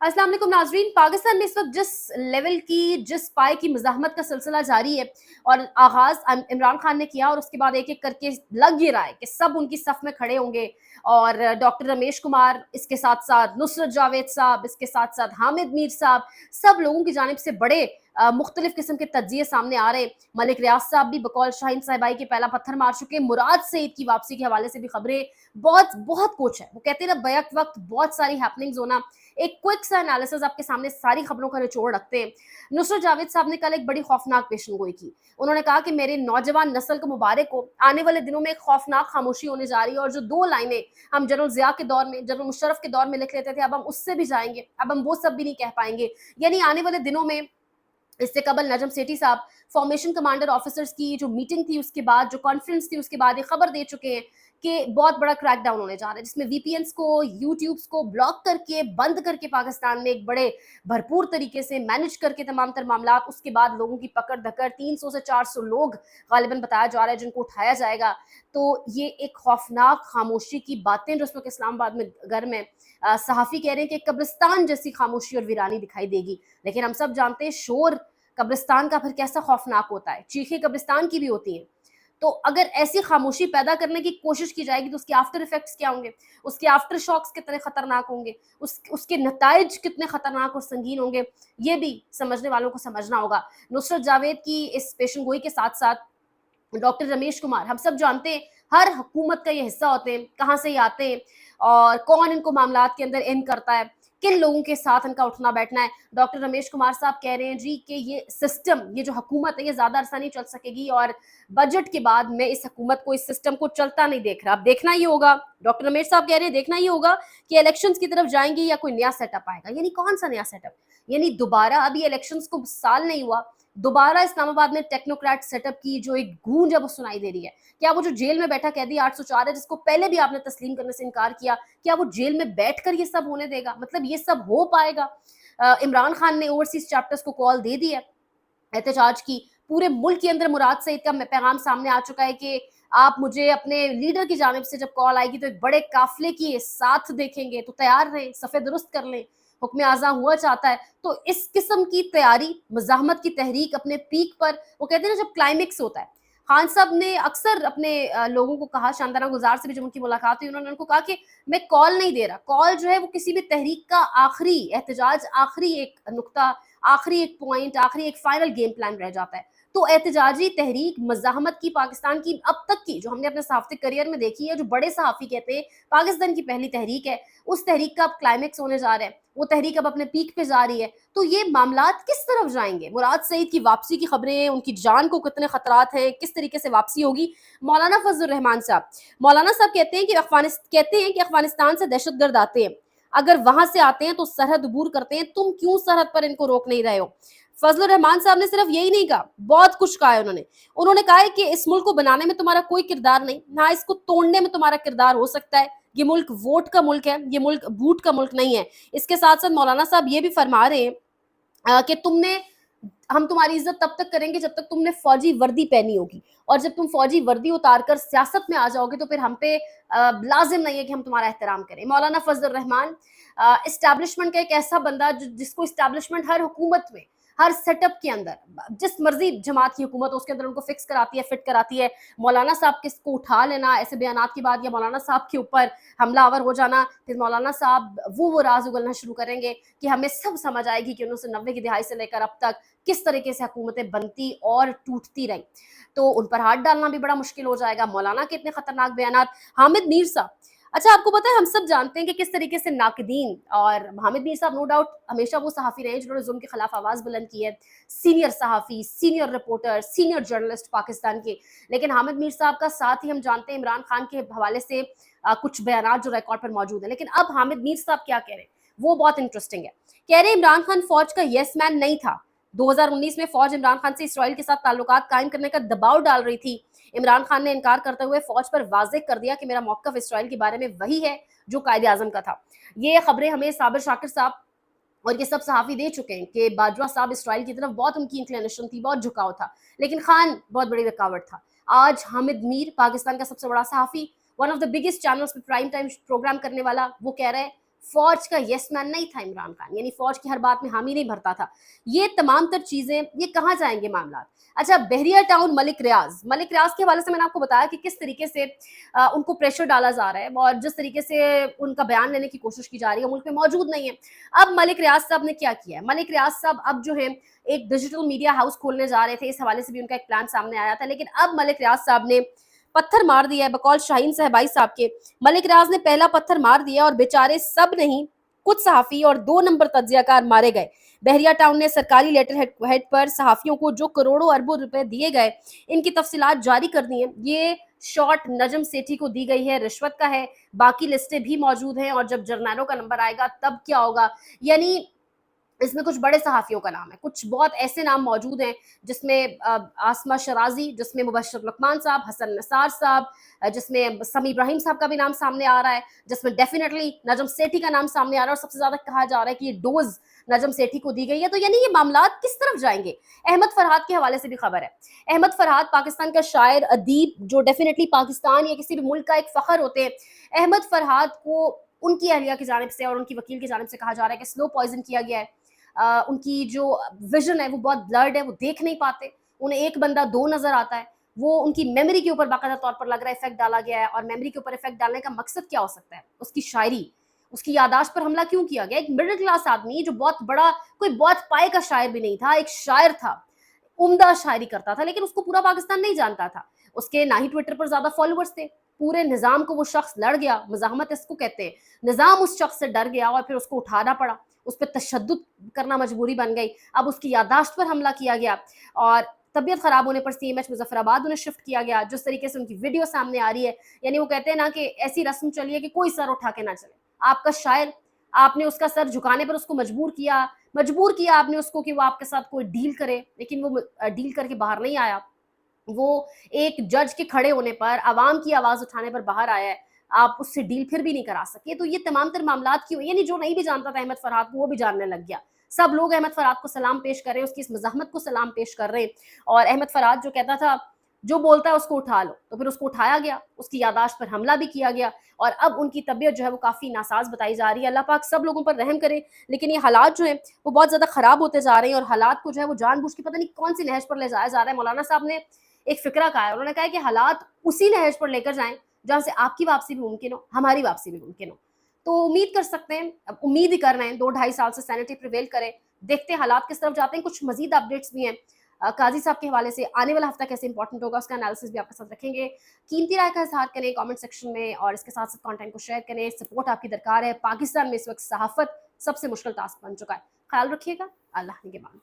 अस्सलाम वालेकुम नाज़रीन। पाकिस्तान में इस वक्त जिस लेवल की जिस पाए की मज़ाहमत का सिलसिला जारी है और आगाज़ इमरान खान ने किया और उसके बाद एक एक करके लग ये रहा है कि सब उनकी सफ़ में खड़े होंगे और डॉक्टर रमेश कुमार, इसके साथ साथ नुसरत जावेद साहब, इसके साथ साथ हामिद मीर साहब, सब लोगों की जानिब से बड़े मुख्तलिफ किस्म के तज्जिए सामने आ रहे हैं। मलिक रियाज साहब भी बकौल शाहीन साहिबाई के पहला पत्थर मार चुके हैं। मुराद सईद की वापसी के हवाले से भी खबरें बहुत बहुत कुछ है। वो कहते हैं ना बैक वक्त बहुत सारी हैपनिंग्स होना। एक क्विक सा एनालिसिस आपके सामने सारी खबरों का निचोड़ रखते हैं। नुसरत जावेद साहब ने कल एक बड़ी खौफनाक पेशेनगोई की। उन्होंने कहा कि मेरे नौजवान नस्ल को मुबारक हो, आने वाले दिनों में एक खौफनाक खामोशी होने जा रही है और जो दो लाइनें हम जनरल जिया के दौर में, जनरल मुशर्रफ के दौर में लिख लेते थे, अब हम उससे भी जाएंगे, अब हम वो सब भी नहीं कह पाएंगे। यानी आने वाले दिनों में इससे कबल नजम सेठी साहब फॉर्मेशन कमांडर ऑफिसर्स की जो मीटिंग थी, उसके बाद जो कॉन्फ्रेंस थी, उसके बाद ये खबर दे चुके हैं कि बहुत बड़ा क्रैकडाउन होने जा रहा है, जिसमें वीपीएन्स को, यूट्यूब्स को ब्लॉक करके, बंद करके पाकिस्तान में एक बड़े भरपूर तरीके से मैनेज करके तमाम तर मामला, उसके बाद लोगों की पकड़ धकड़, 300 से 400 लोग गालिबन बताया जा रहा है जिनको उठाया जाएगा। तो ये एक खौफनाक खामोशी की बातें जो उस वक्त इस्लामाबाद में घर में सहाफ़ी कह रहे हैं कि कब्रिस्तान जैसी खामोशी और वीरानी दिखाई देगी। लेकिन हम सब जानते हैं शोर कब्रिस्तान का फिर कैसा खौफनाक होता है, चीखें कब्रिस्तान की भी होती हैं। तो अगर ऐसी खामोशी पैदा करने की कोशिश की जाएगी तो उसके आफ्टर इफेक्ट्स क्या होंगे, उसके आफ्टर शॉक्स कितने खतरनाक होंगे, उसके नताइज कितने खतरनाक और संगीन होंगे, ये भी समझने वालों को समझना होगा। नुसरत जावेद की इस पेशन गोई के साथ साथ डॉक्टर रमेश कुमार, हम सब जानते हैं हर हुकूमत का ये हिस्सा होते हैं, कहाँ से ये आते हैं और कौन इनको मामलात के अंदर इन करता है, किन लोगों के साथ इनका उठना बैठना है। डॉक्टर रमेश कुमार साहब कह रहे हैं जी कि ये सिस्टम, ये जो हुकूमत है, ये ज्यादा अरसा नहीं चल सकेगी और बजट के बाद मैं इस हुकूमत को, इस सिस्टम को चलता नहीं देख रहा। अब देखना ही होगा, डॉक्टर रमेश साहब कह रहे हैं देखना ही होगा कि इलेक्शंस की तरफ जाएंगे या कोई नया सेटअप आएगा। यानी कौन सा नया सेटअप? यानी दोबारा, अभी इलेक्शंस को साल नहीं हुआ, दोबारा इस्लामाबाद में टेक्नोक्रेट सेटअप की जो एक गूंज अब सुनाई दे रही है। क्या वो जो जेल में बैठा कैदी 804 है, जिसको पहले भी आपने तस्लीम करने से इनकार किया, क्या वो जेल में बैठकर ये सब होने देगा? मतलब ये सब हो पाएगा? इमरान खान ने ओवरसीज चैप्टर्स को कॉल दे दी है एहतजाज की। पूरे मुल्क के अंदर मुराद सईद का पैगाम सामने आ चुका है कि आप मुझे अपने लीडर की जानिब से जब कॉल आएगी तो एक बड़े काफिले की साथ देखेंगे, तो तैयार रहें, सफ़े दुरुस्त कर लें। हुक्म आज़ा हुआ चाहता है तो इस किस्म की तैयारी, मज़ाहमत की तहरीक अपने पीक पर, वो कहते हैं ना जब क्लाइमेक्स होता है। खान साहब ने अक्सर अपने लोगों को कहा, शानदाना गुजार से भी जब उनकी मुलाकात हुई, उन्होंने उनको कहा कि मैं कॉल नहीं दे रहा, कॉल जो है वो किसी भी तहरीक का आखिरी एहतजाज, आखिरी एक नुक्ता, आखिरी एक पॉइंट, आखिरी एक फाइनल गेम प्लान रह जाता है। तो एहतजाजी तहरीक मज़ाहमत की पाकिस्तान की अब तक की जो हमने अपने सहाफ़ती करियर में देखी है, जो बड़े सहाफ़ी कहते हैं पाकिस्तान की पहली तहरीक है, उस तहरीक का अब क्लाइमेक्स होने जा रहा है, वो तहरीक अब अपने पीक पे जा रही है। तो ये मामलात किस तरफ जाएंगे? मुराद सईद की वापसी की खबरें, उनकी जान को कितने खतरात हैं, किस तरीके से वापसी होगी? मौलाना फजल रहमान साहब, मौलाना साहब कहते हैं कि अफगानिस्तान से दहशतगर्द आते हैं, अगर वहां से आते हैं तो सरहद अबूर करते हैं, तुम क्यों सरहद पर इनको रोक नहीं रहे हो? फजल रहमान साहब ने सिर्फ यही नहीं कहा, बहुत कुछ कहा है उन्होंने कहा है कि इस मुल्क को बनाने में तुम्हारा कोई किरदार नहीं, हाँ इसको तोड़ने में तुम्हारा किरदार हो सकता है। ये मुल्क वोट का मुल्क है, ये मुल्क बूट का मुल्क नहीं है। इसके साथ साथ मौलाना साहब ये भी फरमा रहे हैं कि हम तुम्हारी इज्जत तब तक करेंगे जब तक तुमने फौजी वर्दी पहनी होगी, और जब तुम फौजी वर्दी उतार कर सियासत में आ जाओगे तो फिर हम पे लाजिम नहीं है कि हम तुम्हारा एहतराम करें। मौलाना फजल रहमान इस्टेब्लिशमेंट का एक ऐसा बंदा जिसको इस्टेब्लिशमेंट हर हुकूमत में, हर सेटअप के अंदर, जिस मर्जी जमात की हुकूमत उसके अंदर उनको फिक्स कराती है, फिट कराती है। मौलाना साहब किसको उठा लेना ऐसे बयानात के बाद, या मौलाना साहब के ऊपर हमलावर हो जाना, फिर मौलाना साहब वो राज उगलना शुरू करेंगे कि हमें सब समझ आएगी कि 1990 की दिहाई से लेकर अब तक किस तरीके से हुकूमतें बनती और टूटती रही। तो उन पर हाथ डालना भी बड़ा मुश्किल हो जाएगा। मौलाना के इतने खतरनाक बयानात। हामिद मीर साहब, अच्छा आपको पता है हम सब जानते हैं कि किस तरीके से नाकदीन, और हामिद मीर साहब नो डाउट हमेशा वो सहाफ़ी रहे जिन्होंने जुल्म के खिलाफ आवाज़ बुलंद की है, सीनियर सहाफ़ी, senior reporter, senior journalist Pakistan के। लेकिन हामिद मीर साहब का साथ ही हम जानते हैं इमरान खान के हवाले से कुछ बयानात जो रिकॉर्ड पर मौजूद है। लेकिन अब हामिद मीर साहब क्या कह रहे हैं वो बहुत इंटरेस्टिंग है। कह रहे हैं इमरान खान फौज का यस मैन नहीं था। 2019 में फौज इमरान खान से इसराइल के साथ ताल्लुकात कायम करने का दबाव डाल रही थी। इमरान खान ने इनकार करते हुए फौज पर वाज़ेह कर दिया कि मेरा मौक़िफ़ इसराइल के बारे में वही है जो कायदे आज़म का था। ये खबरें हमें साबिर शाकिर साहब और ये सब सहाफ़ी दे चुके हैं कि बाजवा साहब इसराइल की तरफ बहुत उनकी इंक्लिनेशन थी, बहुत झुकाव था, लेकिन खान बहुत बड़ी रुकावट था। आज हामिद मीर, पाकिस्तान का सबसे बड़ा सहाफ़ी, one of the biggest channels पे प्राइम टाइम प्रोग्राम करने वाला, वो कह रहा है फौज का यस मैन नहीं था इमरान खान, यानी फौज की हर बात में हामी नहीं भरता था। ये तमाम तर चीजें, ये कहाँ जाएंगे मामला। अच्छा, बहरिया टाउन मलिक रियाज के हवाले से मैंने आपको बताया कि किस तरीके से उनको प्रेशर डाला जा रहा है और जिस तरीके से उनका बयान लेने की कोशिश की जा रही है, मुल्क में मौजूद नहीं है। अब मलिक रियाज साहब ने क्या किया है, मलिक रियाज साहब अब जो है एक डिजिटल मीडिया हाउस खोलने जा रहे थे, इस हवाले से भी उनका एक प्लान सामने आया था, लेकिन अब मलिक रियाज साहब ने पत्थर मार दिया है। बकौल शाहीन साहबाई साहब के, मलिक रियाज ने पहला पत्थर मार दिया और बेचारे सब नहीं, कुछ सहाफी और 2 नंबर तज्जियाकार मारे गए। बहरिया टाउन ने सरकारी लेटर हेड पर सहाफियों को जो करोड़ों अरबों रुपए दिए गए, इनकी तफसीलात जारी कर दी हैं। ये शॉट नजम सेठी को दी गई है, रिश्वत का है, बाकी लिस्टें भी मौजूद हैं और जब जर्नैलों का नंबर आएगा तब क्या होगा। यानी इसमें कुछ बड़े सहाफ़ियों का नाम है, कुछ बहुत ऐसे नाम मौजूद हैं जिसमें आसमा शराज़ी, जिसमें मुबश्शिर लुकमान साहब, हसन निसार साहब, जिसमें समी इब्राहिम साहब का भी नाम सामने आ रहा है, जिसमें डेफिनेटली नजम सेठी का नाम सामने आ रहा है और सबसे ज़्यादा कहा जा रहा है कि ये डोज़ नजम सेठी को दी गई है। तो यानी ये मामलात किस तरफ जाएंगे। अहमद फरहाद के हवाले से भी खबर है। अहमद फरहाद पाकिस्तान का शायर, अदीब, जो डेफिनेटली पाकिस्तान या किसी भी मुल्क का एक फ़ख्र होते हैं। अहमद फरहाद को उनकी अहलिया की जानिब से और उनकी वकील की जानिब से कहा जा रहा है कि स्लो पॉइजन किया गया है। उनकी जो विजन है वो बहुत ब्लर्ड है, वो देख नहीं पाते, उन्हें एक बंदा 2 नज़र आता है। वो उनकी मेमोरी के ऊपर बाकायदा तौर पर लग रहा है इफेक्ट डाला गया है और मेमोरी के ऊपर इफेक्ट डालने का मकसद क्या हो सकता है? उसकी शायरी, उसकी याददाश्त पर हमला क्यों किया गया? एक मिडिल क्लास आदमी जो बहुत बड़ा, कोई बहुत पाए का शायर भी नहीं था, एक शायर था, उम्दा शायरी करता था, लेकिन उसको पूरा पाकिस्तान नहीं जानता था। उसके ना ही ट्विटर पर ज़्यादा फॉलोअर्स थे। पूरे निज़ाम को वो शख्स लड़ गया, मज़ाहमत इसको कहते हैं। निज़ाम उस शख्स से डर गया और फिर उसको उठाना पड़ा, उस पे तशद्दुद करना मजबूरी बन गई। अब उसकी याददाश्त पर हमला किया गया और तबीयत खराब होने पर सीएमएच मुजफ्फराबाद उन्हें शिफ्ट किया गया। जिस तरीके से उनकी वीडियो सामने आ रही है, यानी वो कहते हैं ना कि ऐसी रस्म चली है कि कोई सर उठा के ना चले। आपका शायर, आपने उसका सर झुकाने पर उसको मजबूर किया आपने उसको कि वो आपके साथ कोई डील करे, लेकिन वो डील करके बाहर नहीं आया। वो एक जज के खड़े होने पर, आवाम की आवाज़ उठाने पर बाहर आया है। आप उससे डील फिर भी नहीं करा सके। तो ये तमाम तर मामलात क्यों, यानी जो नहीं भी जानता था अहमद फरहाद को, वो भी जानने लग गया। सब लोग अहमद फरहाद को सलाम पेश कर रहे हैं, उसकी इस मज़ाहमत को सलाम पेश कर रहे हैं। और अहमद फरहाद जो कहता था, जो बोलता है उसको उठा लो, तो फिर उसको उठाया गया, उसकी याददाश्त पर हमला भी किया गया और अब उनकी तबीयत जो है वो काफ़ी नासाज़ बताई जा रही है। अल्लाह पाक सब लोगों पर रहम करे, लेकिन ये हालात जो हैं वो बहुत ज़्यादा ख़राब होते जा रहे हैं और हालात को जो है वो जानबूझ के पता नहीं कौन सी नहज पर ले जाया जा रहा है। मौलाना साहब ने एक फ़िक्रा कहा है, उन्होंने कहा है कि हालात उसी नहज पर लेकर जाएँ जहाँ से आपकी वापसी भी मुमकिन हो, हमारी वापसी भी मुमकिन हो। तो उम्मीद कर सकते हैं, अब उम्मीद ही कर रहे हैं, 2 ढाई साल से सैनिटी प्रिवेल करे। देखते हैं हालात किस तरफ जाते हैं। कुछ मज़ीद अपडेट्स भी हैं काज़ी साहब के हवाले से। आने वाला हफ्ता कैसे इंपॉर्टेंट होगा उसका एनालिसिस भी आपके साथ रखेंगे। कीमती राय का इज़हार करें कमेंट सेक्शन में और इसके साथ-साथ कंटेंट को शेयर करें। सपोर्ट आपकी दरकार है। पाकिस्तान में इस वक़्त सहाफ़त सबसे मुश्किल टास्क बन चुका है। ख़्याल रखिएगा। अल्लाह निगहबान।